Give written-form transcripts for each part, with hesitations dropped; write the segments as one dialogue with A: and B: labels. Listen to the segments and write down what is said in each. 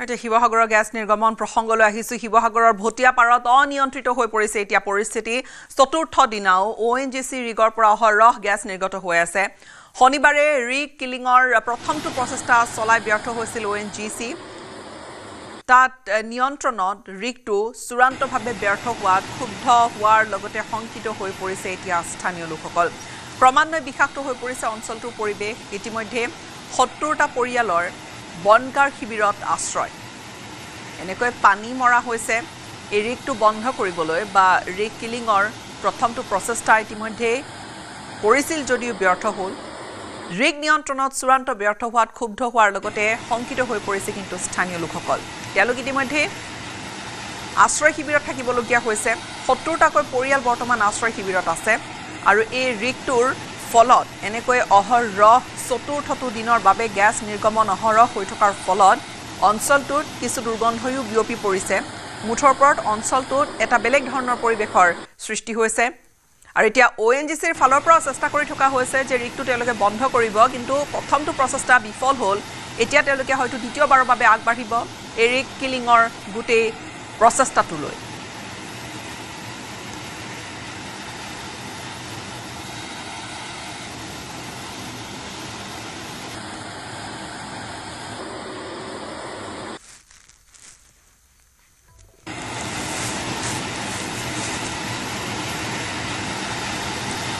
A: সৈতে শিৱসাগৰৰ গ্যাস নিৰ্গমন প্ৰসংগলৈ আহিছো শিৱসাগৰৰ ভটিয়া পাৰত অনিয়ন্ত্ৰিত হৈ পৰিছে এতিয়া পৰিস্থিতি চতুৰ্থ দিনাও ONGC ৰিগৰ পৰা অহৰহ গ্যাস নিৰ্গত হৈ আছে শনিবাৰে ৰিগ কিলিঙৰ প্ৰথমটো প্ৰচেষ্টা চলাই ব্যৰ্থ হৈছিল ONGC তাত নিয়ন্ত্ৰণত ৰিগটো চূড়ান্তভাৱে ব্যৰ্থ হোৱাত ক্ষুব্ধ হোৱাৰ লগতে শংকিত হৈ পৰিছে এতিয়া স্থানীয় লোকসকল ক্ৰমান্বয়ে বিষাক্ত হৈ পৰিছে অঞ্চলটোৰ পৰিৱেশ ইতিমধ্যে ৭০টা পৰিয়ালৰ বনকাৰ শিবিৰত আশ্ৰয় এনেকৈ পানী মৰা হৈছে এই ৰিগটো বন্ধ কৰিবলৈ বা ৰিগ কিলিঙৰ প্ৰথমটো প্ৰচেষ্টা ইতিমধ্যে কৰিছিল যদিও ব্যৰ্থ হ'ল ৰিগ নিয়ন্ত্ৰণত চূড়ান্ত ব্যৰ্থ হোৱাত ক্ষুব্ধ হোৱাৰ লগতে শংকিত হৈ পৰিছে কিন্তু স্থানীয় লোকসকল তেওঁলোক ইতিমধ্যে আশ্ৰয় শিবিৰত থাকিবলগীয়া হৈছে ৭০টাকৈ পৰিয়াল বৰ্তমান আশ্ৰয় শিবিৰত আছে আৰু এই ৰিগটোৰ ফলত এনেকৈ অহৰহ চতুৰ্থটো দিনৰ বাবে গ্যাস নিৰ্গমন অহৰহ হৈ থকাৰ ফলত অঞ্চলটোত কিছু দুৰ্গন্ধয়ো বিয়পি পৰিছে মুঠৰ ওপৰত অঞ্চলটোত এটা বেলেগ ধৰণৰ পৰিৱেশৰ সৃষ্টি হৈছে আৰু এতিয়া ONGCৰ ফালৰ পৰা চেষ্টা কৰি থকা হৈছে যে ৰিগটো তেওঁলোকে বন্ধ কৰিব কিন্তু প্ৰথমটো প্ৰচেষ্টা বিফল হ'ল এতিয়া তেওঁলোকে হয়তো দ্বিতীয়বাৰৰ বাবে আগবাঢ়িব এই ৰিগ কিলিঙৰ গোটেই প্ৰচেষ্টাটোলৈ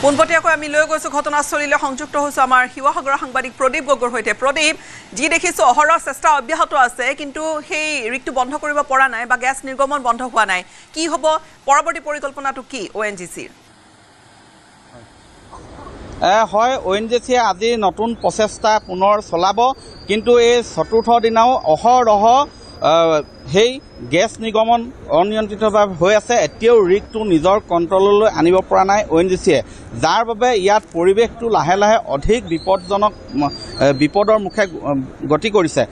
A: পোনপটীয়াকৈ আমি লৈ গৈছো ঘটনাস্থলীলৈ সংযুক্ত হৈছে আমাৰ শিৱসাগৰৰ সাংবাদিক প্ৰদীপ গগৈৰ সৈতে প্ৰদীপ যি দেখিছো অহৰহ চেষ্টা অব্যাহত আছে কিন্তু সেই ৰিগটো বন্ধ কৰিব পৰা নাই বা গ্যাস নিৰ্গমন বন্ধ হোৱা নাই কি হ'ব পৰৱৰ্তী পৰিকল্পনাটো কি ONGCৰ
B: হয় ONGC আজি নতুন প্ৰচেষ্টা পুনৰ চলাব কিন্তু এই চতুৰ্থ দিনাও অহৰহ সেই গ্যাস নিৰ্গমন অনিয়ন্ত্ৰিতভাৱে হৈ আছে এতিয়াও ৰিগটো নিজৰ কণ্ট্ৰললৈ আনিব পৰা নাই ONGCয়ে যাৰ বাবে ইয়াত পৰিৱেশটো লাহে লাহে অধিক বিপদৰ মুখে গতি কৰিছে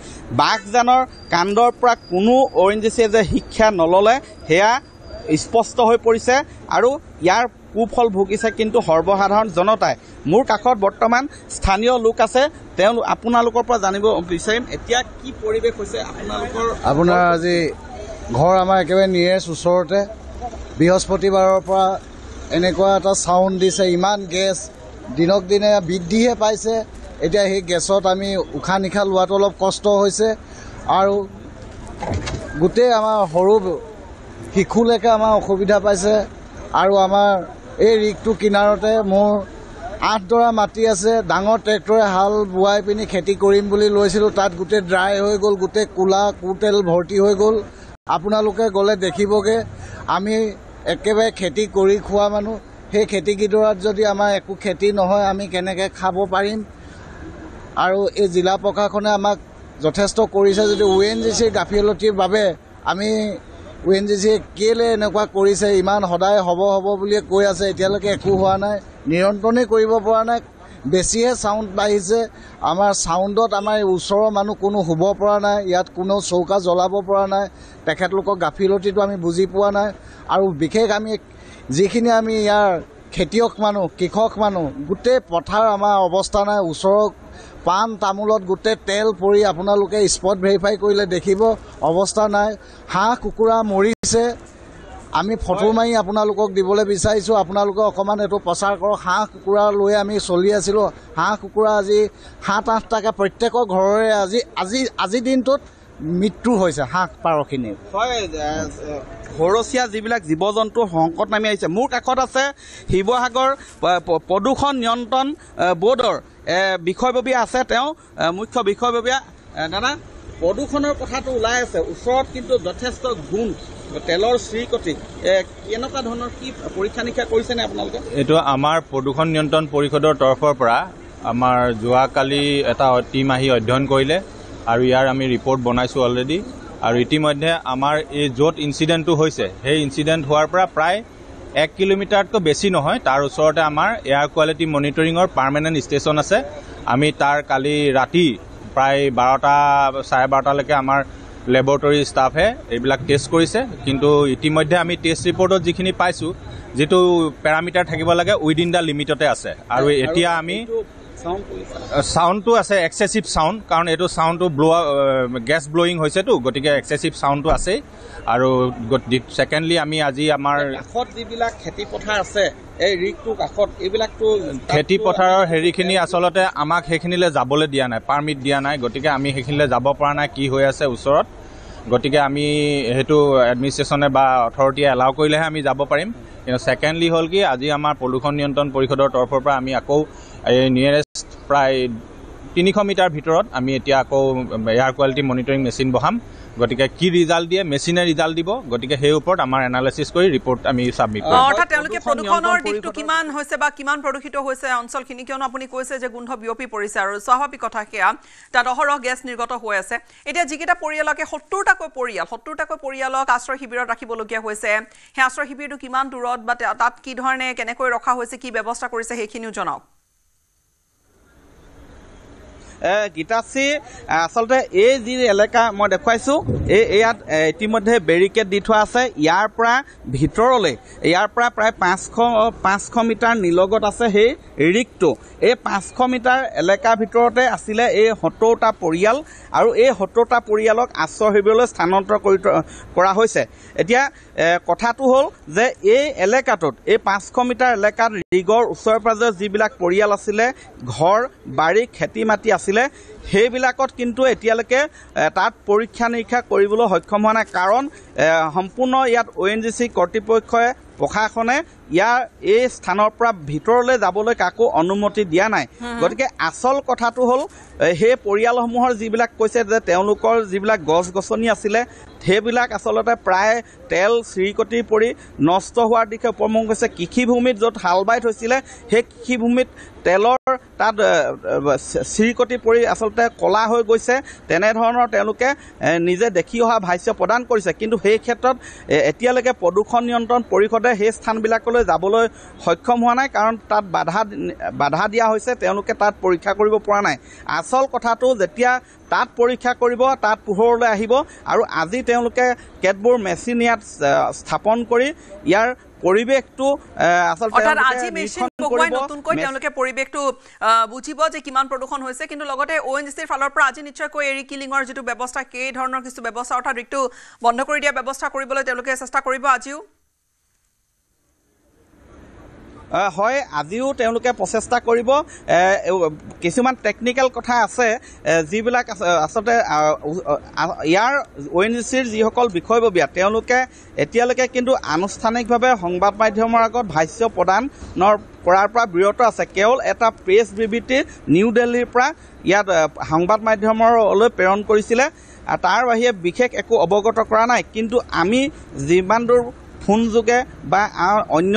B: বাঘজানৰ কাণ্ডৰ পৰা কোনো ONGCয়ে যে শিক্ষা নললে সেয়া স্পষ্ট হৈ পৰিছে আৰু ইয়াৰ কুফল ভুগিছে কিন্তু সৰ্বসাধাৰণ জনতাই মোৰ কাষত বৰ্তমান স্থানীয় লোক আছে তেওঁ আপোনালোকৰ পৰা জানিব বিচাৰিম এতিয়া কি পৰিৱেশ হৈছে
C: আপোনাৰ আজি ঘৰ আমাৰ একেবাৰে নিয়েষ্ট ওচৰতে বৃহস্পতিবাৰৰ পৰা এনেকুৱা এটা চাউণ্ড দিছে ইমান গেছ দিনক দিনে বৃদ্ধিহে পাইছে এতিয়া সেই গেছত আমি উশাহ নিশাহ লোৱাটো অলপ কষ্ট হৈছে আৰু গোটেই আমাৰ সৰু শিশুলৈকে আমাৰ অসুবিধা পাইছে আৰু আমাৰ এই ৰিগটো কিনাৰতে মোৰ 8 ডৰা মাটি আছে ডাঙৰ ট্ৰেক্টৰে হাল বোৱাই পিনি খেতি কৰিম বুলি লৈছিলোঁ তাত গোটেই ড্ৰাই হৈ গ'ল গোটেই কোলা কুটেল ভৰ্তি হৈ গ'ল আপোনালোকে গ'লে দেখিবগৈ আমি একেবাৰে খেতি কৰি খোৱা মানুহ সেই খেতিকেইডৰাত যদি আমাৰ একো খেতি নহয় আমি কেনেকৈ খাব পাৰিম আৰু এই জিলা প্ৰশাসনে আমাক যথেষ্ট কৰিছে যদি ONGCৰ গাফিলতিৰ বাবে আমি ONGCয়ে কেলে এনেকুৱা কৰিছে ইমান সদায় হ'ব বুলিয়ে কৈ আছে এতিয়ালৈকে একো হোৱা নাই নিয়ন্ত্ৰণেই কৰিব পৰা নাই বেছিহে চাউণ্ড বাঢ়িছে আমাৰ চাউণ্ডত আমাৰ ওচৰৰ মানুহ কোনো শুব পৰা নাই ইয়াত কোনো চৌকা জ্বলাব পৰা নাই তেখেতলোকৰ গাফিলতিটো আমি বুজি পোৱা নাই আৰু বিশেষ আমি যিখিনি আমি ইয়াৰ খেতিয়ক মানুহ কৃষক মানুহ গোটেই পথাৰ আমাৰ অৱস্থা নাই ওচৰৰ পাণ তামোলত গোটেই তেল পৰি আপোনালোকে স্পট ভেৰিফাই কৰিলে দেখিব অৱস্থা নাই হাঁহ কুকুৰা মৰিছে আমি ফটো মাৰি আপোনালোকক দিবলৈ বিচাৰিছোঁ আপোনালোকে অকণমান এইটো প্ৰচাৰ কৰক হাঁহ কুকুৰা লৈ আমি চলি আছিলোঁ হাঁহ কুকুৰা আজি 7-8টাকৈ প্ৰত্যেকৰ ঘৰৰে আজি দিনটোত মৃত্যু হৈছে হাঁহ পাৰখিনি
B: হয় ঘৰচীয়া যিবিলাক জীৱ জন্তু সংকট নামি আহিছে মোৰ কাষত আছে শিৱসাগৰ প্ৰদূষণ নিয়ন্ত্ৰণ বোৰ্ডৰ বিষয়ববীয়া আছে তেওঁ মুখ্য বিষয়ববীয়া দাদা প্ৰদূষণৰ কথাটো ওলাই আছে ওচৰত কিন্তু যথেষ্ট গুণ তেলৰ শ্ৰীকটি কেনেকুৱা ধৰণৰ কি পৰীক্ষা নিৰীক্ষা কৰিছেনে আপোনালোকে
D: এইটো আমাৰ প্ৰদূষণ নিয়ন্ত্ৰণ পৰিষদৰ তৰফৰ পৰা আমাৰ যোৱাকালি এটা টীম আহি অধ্যয়ন কৰিলে আৰু ইয়াৰ আমি ৰিপৰ্ট বনাইছোঁ অলৰেডি আৰু ইতিমধ্যে আমাৰ এই য'ত ইনচিডেণ্টটো হৈছে সেই ইনচিডেণ্ট হোৱাৰ পৰা প্ৰায় 1 কিলোমিটাৰতকৈ বেছি নহয় তাৰ ওচৰতে আমাৰ এয়াৰ কোৱালিটি মনিটৰিঙৰ পাৰ্মানেণ্ট ষ্টেচন আছে আমি তাৰ কালি ৰাতি প্ৰায় 12:30লৈকে আমাৰ লেবৰেটৰী ষ্টাফে এইবিলাক টেষ্ট কৰিছে কিন্তু ইতিমধ্যে আমি টেষ্ট ৰিপৰ্টত যিখিনি পাইছোঁ যিটো পেৰামিটাৰ থাকিব লাগে উইদিন দ্য লিমিটতে আছে আৰু এতিয়া আমি সাউণ্ডটো আছে এক্সেছিভ সাউণ্ড কাৰণ এইটো সাউণ্ডটো গেছ ব্লয়িং হৈছেতো গতিকে এক্সেছিভ সাউণ্ডটো আছেই আৰু ছেকেণ্ডলি আমি আজি আমাৰ
B: কাষত যিবিলাক খেতি পথাৰ আছে এই ৰিগটোৰ কাষত এইবিলাকতো
D: খেতি পথাৰৰ হেৰিখিনি আচলতে আমাক সেইখিনিলৈ যাবলৈ দিয়া নাই পাৰ্মিট দিয়া নাই গতিকে আমি সেইখিনিলৈ যাব পৰা নাই কি হৈ আছে ওচৰত গতিকে আমি সেইটো এডমিনিষ্ট্ৰেশ্যনে বা অথৰিটিয়ে এলাউ কৰিলেহে আমি যাব পাৰিম কিন্তু ছেকেণ্ডলি হ'ল কি আজি আমাৰ প্ৰদূষণ নিয়ন্ত্ৰণ পৰিষদৰ তৰফৰ পৰা আমি আকৌ এই নিয়েৰেষ্ট প্ৰায় 300 মিটাৰ ভিতৰত আমি এতিয়া আকৌ এয়াৰ কোৱালিটি মনিটৰিং মেচিন বহাম গতিকে কি ৰিজাল্ট দিয়ে মেচিনে ৰিজাল্ট দিব গতিকে সেই ওপৰত আমাৰ এনালাইচিছ কৰি ৰিপৰ্ট আমি সাবমিট কৰিম
A: অৰ্থাৎ তেওঁলোকে প্ৰদূষণৰ দিকটো কিমান হৈছে বা কিমান প্ৰদূষিত হৈছে অঞ্চলখিনি কিয়নো আপুনি কৈছে যে গোন্ধ বিয়পি পৰিছে আৰু স্বাভাৱিক কথা সেয়া তাত অহৰহ গেছ নিৰ্গত হৈ আছে এতিয়া যিকেইটা পৰিয়ালকে 70টাকৈ পৰিয়ালক আশ্ৰয় শিবিৰত ৰাখিবলগীয়া হৈছে সেই আশ্ৰয় শিবিৰটো কিমান দূৰত বা তাত কি ধৰণে কেনেকৈ ৰখা হৈছে কি ব্যৱস্থা কৰিছে সেইখিনিও জনাওক
B: গীতাশ্ৰী আচলতে এই যি এলেকা মই দেখুৱাইছোঁ ইয়াত ইতিমধ্যে বেৰিকেড দি থোৱা আছে ইয়াৰ পৰা ভিতৰলৈ ইয়াৰ পৰা প্ৰায় 500 মিটাৰ নিলগত আছে সেই ৰিগটো এই 500 মিটাৰ এলেকাৰ ভিতৰতে আছিলে এই 70টা পৰিয়াল আৰু এই 70টা পৰিয়ালক আশ্ৰয় শিবিৰলৈ স্থানান্তৰ কৰা হৈছে এতিয়া কথাটো হ'ল যে এই এলেকাটোত এই 500 মিটাৰ এলেকাত ৰিগৰ ওচৰে পাজৰে যিবিলাক পৰিয়াল আছিলে ঘৰ বাৰী খেতি মাটি আছিলে সেইবিলাকত কিন্তু এতিয়ালৈকে তাত পৰীক্ষা নিৰীক্ষা কৰিবলৈ সক্ষম হোৱা নাই কাৰণ সম্পূৰ্ণ ইয়াত ONGC কৰ্তৃপক্ষই প্ৰশাসনে ইয়াৰ এই স্থানৰ পৰা ভিতৰলৈ যাবলৈ কাকো অনুমতি দিয়া নাই গতিকে আচল কথাটো হ'ল সেই পৰিয়ালসমূহৰ যিবিলাক কৈছে যে তেওঁলোকৰ যিবিলাক গছ গছনি আছিলে সেইবিলাক আচলতে প্ৰায় তেল চিৰিকটি পৰি নষ্ট হোৱাৰ দিশে উপমুখ হৈছে কৃষিভূমিত য'ত হাল বাই থৈছিলে সেই কৃষিভূমিত তেলৰ তাত চিৰিকটি পৰি আচলতে কলা হৈ গৈছে তেনেধৰণৰ তেওঁলোকে নিজে দেখি অহা ভাষ্য প্ৰদান কৰিছে কিন্তু সেই ক্ষেত্ৰত এতিয়ালৈকে প্ৰদূষণ নিয়ন্ত্ৰণ পৰিষদে সেই স্থানবিলাকলৈ যাবলৈ সক্ষম হোৱা নাই কাৰণ তাত বাধা দিয়া হৈছে তেওঁলোকে তাত পৰীক্ষা কৰিব পৰা নাই আচল কথাটো যেতিয়া তাত পৰীক্ষা কৰিব তাত পোহৰলৈ আহিব আৰু আজি তেওঁলোকে কেতবোৰ মেচিন ইয়াত স্থাপন কৰি ইয়াৰ পৰিৱেশটো আচলতে
A: আজি মেচিন বগুৱাই নতুনকৈ তেওঁলোকে পৰিৱেশটো বুজিব যে কিমান প্ৰদূষণ হৈছে কিন্তু লগতে ONGCৰ ফালৰ পৰা আজি নিশ্চয়কৈ এৰি কিলিঙৰ যিটো ব্যৱস্থা সেই ধৰণৰ কিছু ব্যৱস্থা অৰ্থাৎ ৰিগটো বন্ধ কৰি দিয়া ব্যৱস্থা কৰিবলৈ তেওঁলোকে চেষ্টা কৰিব আজিও
B: হয় আজিও তেওঁলোকে প্ৰচেষ্টা কৰিব কিছুমান টেকনিক্যাল কথা আছে যিবিলাক আচলতে ইয়াৰ ONGCৰ যিসকল বিষয়ববীয়া তেওঁলোকে এতিয়ালৈকে কিন্তু আনুষ্ঠানিকভাৱে সংবাদ মাধ্যমৰ আগত ভাষ্য প্ৰদানৰ কৰাৰ পৰা বিৰত আছে কেৱল এটা প্ৰেছ বিবৃতি নিউ দিল্লীৰ পৰা ইয়াত সংবাদ মাধ্যমলৈ প্ৰেৰণ কৰিছিলে তাৰ বাহিৰে বিশেষ একো অৱগত কৰা নাই কিন্তু আমি যিমান দূৰ ফোন যোগে বা অন্য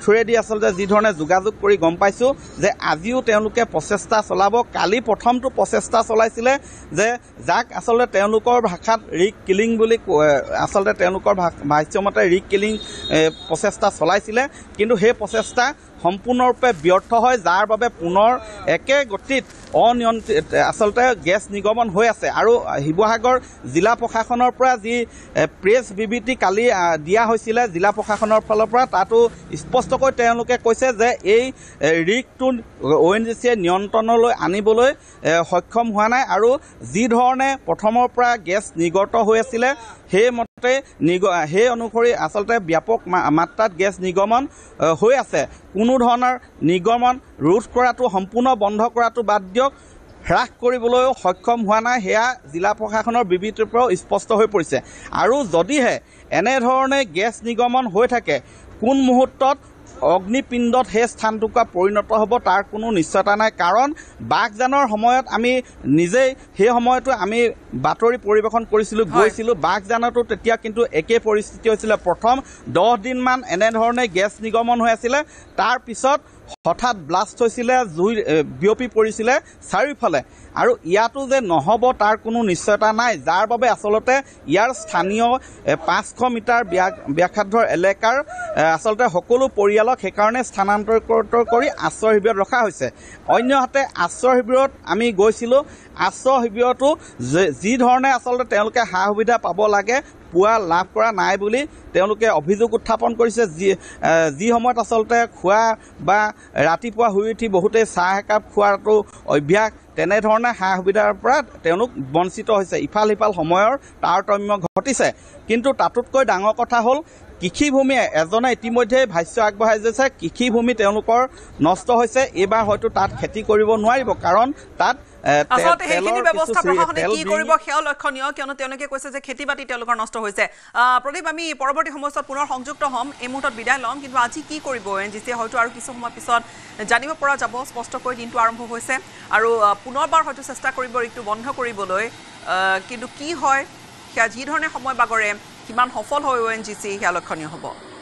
B: থ্ৰুৱেদি আচলতে যি ধৰণে যোগাযোগ কৰি গম পাইছোঁ যে আজিও তেওঁলোকে প্ৰচেষ্টা চলাব কালি প্ৰথমটো প্ৰচেষ্টা চলাইছিলে যে যাক আচলতে তেওঁলোকৰ ভাষাত ৰিগ কিলিং বুলি আচলতে তেওঁলোকৰ ভাষ্যমতে ৰিগ কিলিং প্ৰচেষ্টা চলাইছিলে কিন্তু সেই প্ৰচেষ্টা সম্পূৰ্ণৰূপে ব্যৰ্থ হয় যাৰ বাবে পুনৰ একে গতিত অনিয়ন্ত্ৰিত আচলতে গেছ নিৰ্গমন হৈ আছে আৰু শিৱসাগৰ জিলা প্ৰশাসনৰ পৰা যি প্ৰেছ বিবৃতি কালি দিয়া হৈছিলে জিলা প্ৰশাসনৰ ফালৰ পৰা তাতো স্পষ্টকৈ তেওঁলোকে কৈছে যে এই ৰিগটো ONGCয়ে নিয়ন্ত্ৰণলৈ আনিবলৈ সক্ষম হোৱা নাই আৰু যি ধৰণে প্ৰথমৰ পৰা গেছ নিৰ্গত হৈ আছিলে সেইমতে সেই অনুসৰি আচলতে ব্যাপক মাত্ৰাত গেছ নিৰ্গমন হৈ আছে কোনো ধৰণৰ নিৰ্গমন ৰোধ কৰাটো সম্পূৰ্ণ বন্ধ কৰাটো বাদ দিয়ক হ্ৰাস কৰিবলৈও সক্ষম হোৱা নাই সেয়া জিলা প্ৰশাসনৰ বিবৃতিৰ পৰাও স্পষ্ট হৈ পৰিছে আৰু যদিহে এনেধৰণে গেছ নিৰ্গমন হৈ থাকে কোন মুহূৰ্তত অগ্নিপিণ্ডত সেই স্থানটুকুৰা পৰিণত হ'ব তাৰ কোনো নিশ্চয়তা নাই কাৰণ বাঘজানৰ সময়ত আমি নিজেই সেই সময়তো আমি বাতৰি পৰিৱেশন কৰিছিলোঁ গৈছিলোঁ বাঘজানতো তেতিয়া কিন্তু একে পৰিস্থিতি হৈছিলে প্ৰথম 10 দিনমান এনেধৰণে গেছ নিৰ্গমন হৈ আছিলে তাৰ পিছত হঠাৎ ব্লাষ্ট হৈছিলে জুই বিয়পি পৰিছিলে চাৰিওফালে আৰু ইয়াতো যে নহ'ব তাৰ কোনো নিশ্চয়তা নাই যাৰ বাবে আচলতে ইয়াৰ স্থানীয় 500 মিটাৰ ব্যাসাৰ্ধৰ এলেকাৰ আচলতে সকলো পৰিয়ালক সেইকাৰণে স্থানান্তৰিত কৰি আশ্ৰয় শিবিৰত ৰখা হৈছে অন্যহাতে আশ্ৰয় শিবিৰত আমি গৈছিলোঁ আশ্ৰয় শিবিৰতো যি ধৰণে আচলতে তেওঁলোকে সা সুবিধা পাব লাগে পোৱা লাভ কৰা নাই বুলি তেওঁলোকে অভিযোগ উত্থাপন কৰিছে যি সময়ত আচলতে খোৱা বা ৰাতিপুৱা শুই উঠি বহুতেই চাহ একাপ খোৱাটো অভ্যাস তেনেধৰণে সা সুবিধাৰ পৰা তেওঁলোক বঞ্চিত হৈছে ইফাল সিফাল সময়ৰ তাৰতম্য ঘটিছে কিন্তু তাতোতকৈ ডাঙৰ কথা হ'ল কৃষিভূমি এজনে ইতিমধ্যে ভাষ্য আগবঢ়াই দিছে কৃষিভূমি তেওঁলোকৰ নষ্ট হৈছে এইবাৰ হয়তো তাত খেতি কৰিব নোৱাৰিব কাৰণ তাত
A: আচলতে সেইখিনি ব্যৱস্থা প্ৰশাসনে কি কৰিব সেয়া লক্ষণীয় কিয়নো তেওঁলোকে কৈছে যে খেতি বাতি তেওঁলোকৰ নষ্ট হৈছে প্ৰদীপ আমি পৰৱৰ্তী সময়ত পুনৰ সংযুক্ত হ'ম এই মুহূৰ্তত বিদায় ল'ম কিন্তু আজি কি কৰিব ONGC হয়তো আৰু কিছু সময় পিছত জানিব পৰা যাব স্পষ্টকৈ দিনটো আৰম্ভ হৈছে আৰু পুনৰবাৰ হয়তো চেষ্টা কৰিব ঋতু বন্ধ কৰিবলৈ কিন্তু কি হয় সেয়া যি ধৰণে সময় বাগৰে কিমান সফল হয় ONGC সেয়া লক্ষণীয় হ'ব